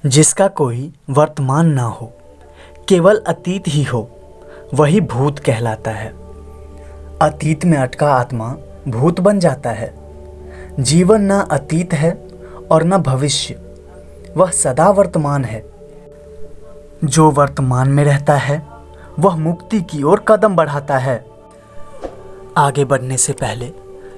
जिसका कोई वर्तमान ना हो, केवल अतीत ही हो, वही भूत कहलाता है। अतीत में अटका आत्मा भूत बन जाता है। जीवन ना अतीत है और न भविष्य, वह सदा वर्तमान है। जो वर्तमान में रहता है वह मुक्ति की ओर कदम बढ़ाता है। आगे बढ़ने से पहले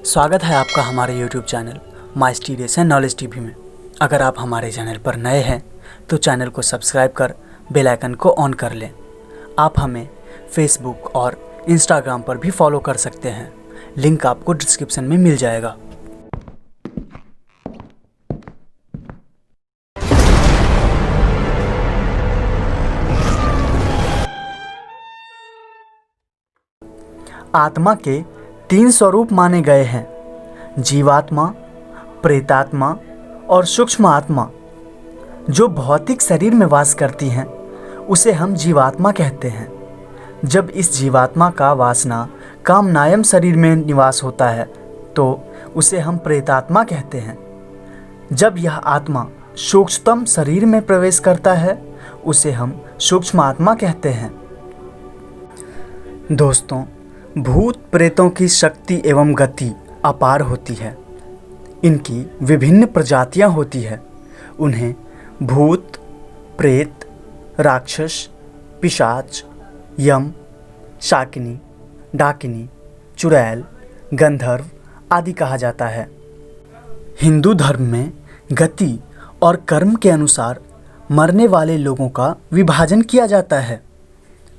स्वागत है आपका हमारे YouTube channel mysterious and knowledge TV में। अगर आप हमारे चैनल पर नए हैं तो चैनल को सब्सक्राइब कर बेल आइकन को ऑन कर लें। आप हमें फेसबुक और इंस्टाग्राम पर भी फॉलो कर सकते हैं, लिंक आपको डिस्क्रिप्शन में मिल जाएगा। आत्मा के 3 स्वरूप माने गए हैं: जीवात्मा, प्रेतात्मा और सूक्ष्म आत्मा। जो भौतिक शरीर में वास करती हैं उसे हम जीवात्मा कहते हैं। जब इस जीवात्मा का वासना कामनायम शरीर में निवास होता है तो उसे हम प्रेतात्मा कहते हैं। जब यह आत्मा सूक्ष्मतम शरीर में प्रवेश करता है उसे हम सूक्ष्म आत्मा कहते हैं। दोस्तों, भूत प्रेतों की शक्ति एवं गति अपार होती है। इनकी विभिन्न प्रजातियां होती है। उन्हें भूत, प्रेत, राक्षस, पिशाच, यम, शाकिनी, डाकिनी, चुड़ैल, गंधर्व आदि कहा जाता है। हिंदू धर्म में गति और कर्म के अनुसार मरने वाले लोगों का विभाजन किया जाता है।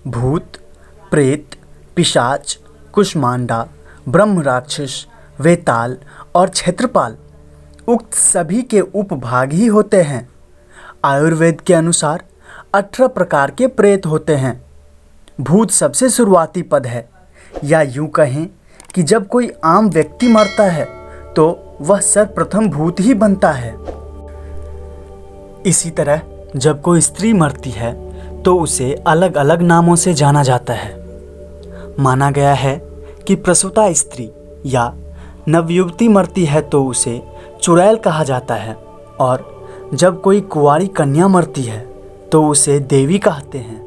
भूत, प्रेत, पिशाच, कुष्मांडा, ब्रह्म राक्षस, वेताल और क्षेत्रपाल उक्त सभी के उपभाग ही होते हैं। आयुर्वेद के अनुसार 18 प्रकार के प्रेत होते हैं। भूत सबसे शुरुआती पद है, या यूं कहें कि जब कोई आम व्यक्ति मरता है तो वह सर्वप्रथम भूत ही बनता है। इसी तरह जब कोई स्त्री मरती है तो उसे अलग अलग नामों से जाना जाता है। माना गया है कि प्रसूता स्त्री या नवयुवती मरती है तो उसे चुड़ैल कहा जाता है, और जब कोई कुंवारी कन्या मरती है तो उसे देवी कहते हैं।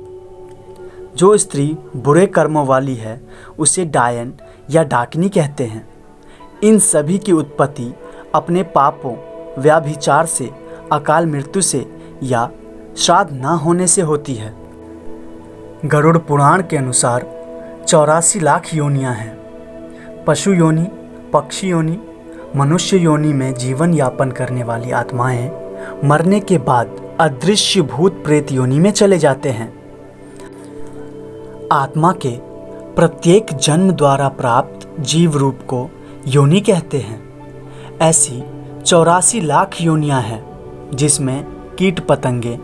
जो स्त्री बुरे कर्मों वाली है उसे डायन या डाकिनी कहते हैं। इन सभी की उत्पत्ति अपने पापों, व्याभिचार से, अकाल मृत्यु से या श्राद्ध ना होने से होती है। गरुड़ पुराण के अनुसार 84 लाख योनियां हैं। पशु योनि, पक्षी योनि, मनुष्य योनि में जीवन यापन करने वाली आत्माएं मरने के बाद अदृश्य भूत प्रेत योनि में चले जाते हैं। आत्मा के प्रत्येक जन्म द्वारा प्राप्त जीव रूप को योनि कहते हैं। ऐसी 84 लाख योनियां हैं जिसमें कीट पतंगे,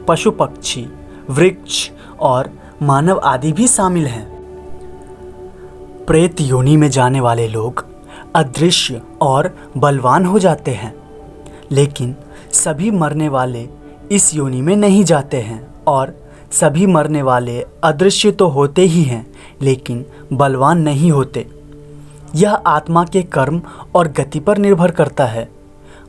पशु पक्षी, वृक्ष और मानव आदि भी शामिल हैं। प्रेत योनि में जाने वाले लोग अदृश्य और बलवान हो जाते हैं, लेकिन सभी मरने वाले इस योनि में नहीं जाते हैं, और सभी मरने वाले अदृश्य तो होते ही हैं लेकिन बलवान नहीं होते। यह आत्मा के कर्म और गति पर निर्भर करता है।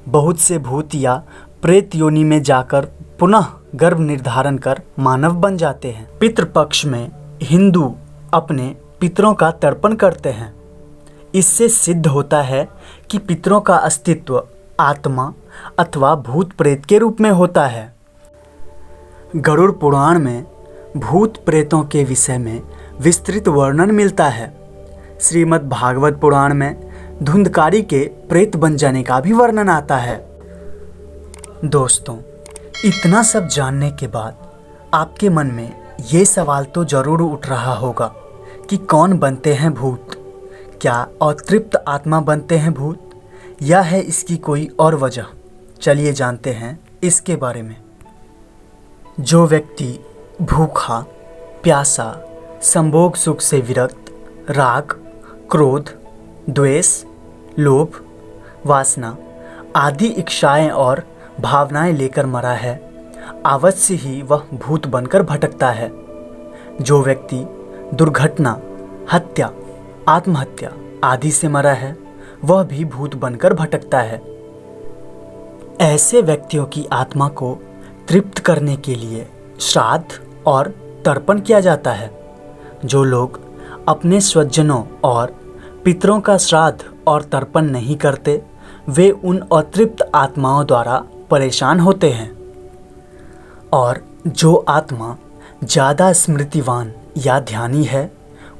बहुत से भूत या प्रेत योनि में जाकर पुनः गर्भ निर्धारण कर मानव बन जाते हैं। पितृपक्ष में हिंदू अपने पितरों का तर्पण करते हैं। इससे सिद्ध होता है कि पितरों का अस्तित्व आत्मा अथवा भूत प्रेत के रूप में होता है। गरुड़ पुराण में भूत प्रेतों के विषय में विस्तृत वर्णन मिलता है। श्रीमद् भागवत पुराण में धुंधकारी के प्रेत बन जाने का भी वर्णन आता है। दोस्तों, इतना सब जानने के बाद आपके मन में ये सवाल तो जरूर उठ रहा होगा कि कौन बनते हैं भूत? क्या अतृप्त आत्मा बनते हैं भूत, या है इसकी कोई और वजह? चलिए जानते हैं इसके बारे में। जो व्यक्ति भूखा, प्यासा, संभोग सुख से विरक्त, राग, क्रोध, द्वेष, लोभ, वासना आदि इच्छाएं और भावनाएं लेकर मरा है, अवश्य ही वह भूत बनकर भटकता है। जो व्यक्ति दुर्घटना, हत्या, आत्महत्या आदि से मरा है वह भी भूत बनकर भटकता है। ऐसे व्यक्तियों की आत्मा को तृप्त करने के लिए श्राद्ध और तर्पण किया जाता है। जो लोग अपने स्वजनों और पितरों का श्राद्ध और तर्पण नहीं करते, वे उन अतृप्त आत्माओं द्वारा परेशान होते हैं। और जो आत्मा ज़्यादा स्मृतिवान या ध्यानी है,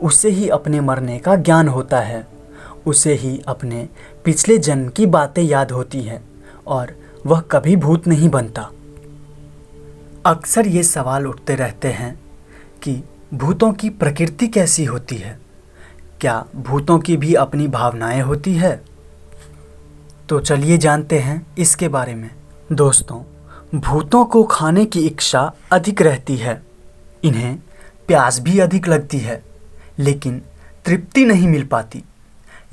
उसे ही अपने मरने का ज्ञान होता है, उसे ही अपने पिछले जन्म की बातें याद होती हैं और वह कभी भूत नहीं बनता। अक्सर ये सवाल उठते रहते हैं कि भूतों की प्रकृति कैसी होती है, क्या भूतों की भी अपनी भावनाएं होती है? तो चलिए जानते हैं इसके बारे में। दोस्तों, भूतों को खाने की इच्छा अधिक रहती है, इन्हें प्यास भी अधिक लगती है, लेकिन तृप्ति नहीं मिल पाती।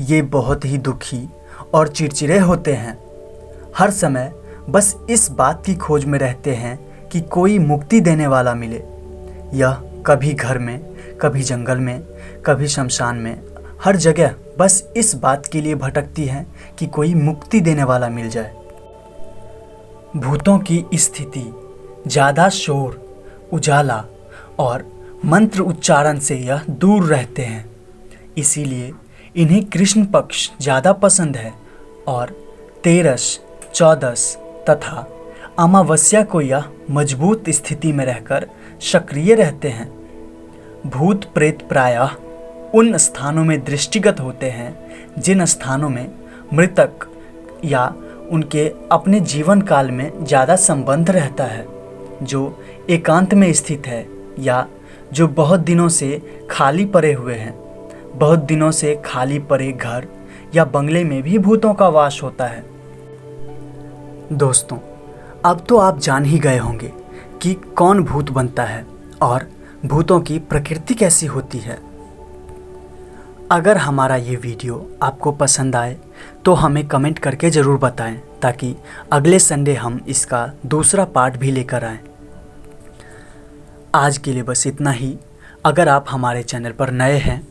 ये बहुत ही दुखी और चिड़चिड़े होते हैं। हर समय बस इस बात की खोज में रहते हैं कि कोई मुक्ति देने वाला मिले। यह कभी घर में, कभी जंगल में, कभी शमशान में, हर जगह बस इस बात के लिए भटकती हैं कि कोई मुक्ति देने वाला मिल जाए। भूतों की स्थिति ज़्यादा शोर, उजाला और मंत्र उच्चारण से यह दूर रहते हैं, इसीलिए इन्हें कृष्ण पक्ष ज़्यादा पसंद है और तेरस, चौदस तथा अमावस्या को यह मजबूत स्थिति में रहकर सक्रिय रहते हैं। भूत प्रेत प्रायः उन स्थानों में दृष्टिगत होते हैं जिन स्थानों में मृतक या उनके अपने जीवन काल में ज़्यादा संबंध रहता है, जो एकांत में स्थित है या जो बहुत दिनों से खाली पड़े हुए हैं। बहुत दिनों से खाली पड़े घर या बंगले में भी भूतों का वास होता है। दोस्तों, अब तो आप जान ही गए होंगे कि कौन भूत बनता है और भूतों की प्रकृति कैसी होती है। अगर हमारा ये वीडियो आपको पसंद आए तो हमें कमेंट करके ज़रूर बताएं, ताकि अगले संडे हम इसका दूसरा पार्ट भी लेकर आएं। आज के लिए बस इतना ही। अगर आप हमारे चैनल पर नए हैं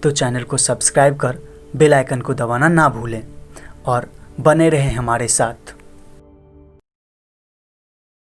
तो चैनल को सब्सक्राइब कर बेल आइकन को दबाना ना भूलें और बने रहें हमारे साथ।